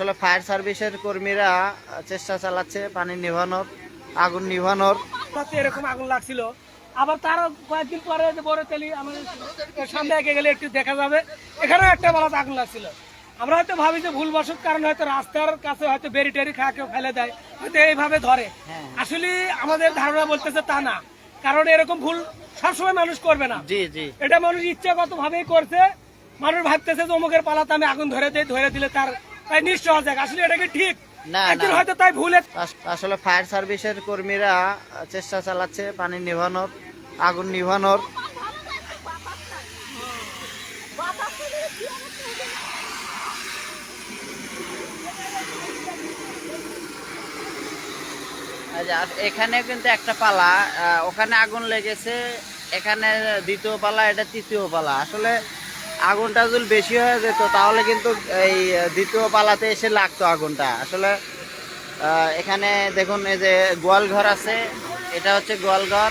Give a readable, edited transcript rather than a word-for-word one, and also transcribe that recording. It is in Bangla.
আসলে ফায়ার সার্ভিসের কর্মীরা চেষ্টা চালাচ্ছে পানি নিভানোর, আগুন নিভানোর। রাতে এরকম আগুন লাগছিল। আবার তারও কয়েকদিন পরে যে বড় তেলি আমাদের সামনে এগিয়ে গেলে একটু দেখা যাবে, এখানেও একটা বেলাতে আগুন লাগছিল। আমরা হয়তো ভাবি যে ভুলবশত কারণে হয়তো রাস্তার কাছে হয়তো বেরি টেরি খাওয়া কেউ ফেলে দেয়, হয়তো এইভাবে ধরে। আসলে আমাদের ধারণা বলতেছে তা না, কারণ এরকম ভুল সবসময় মানুষ করবে না। জি জি, এটা মানুষ ইচ্ছাগত ভাবেই করছে। মানুষ ভাবতেছে যে অমুকের পালাতে আমি আগুন ধরে দিলে তার তাই নিশ্চয় হয়ে যাক। আসলে এটা কি ঠিক? না একদিন না, হয়তো তাই ভুলে আসলে ফায়ার সার্ভিসের কর্মীরা চেষ্টা চালাচ্ছে পানি নিভানোর, আগুন নিভানোর। এখানে কিন্তু একটা পালা, ওখানে আগুন লেগেছে, এখানে দ্বিতীয় পালা, এটা তৃতীয় পালা। আসলে আগুনটা যদি বেশি হয়ে যেত তাহলে কিন্তু এই দ্বিতীয় পালাতে এসে লাগতো আগুনটা। আসলে এখানে দেখুন, এই যে গোয়াল ঘর আছে, এটা হচ্ছে গোয়াল ঘর।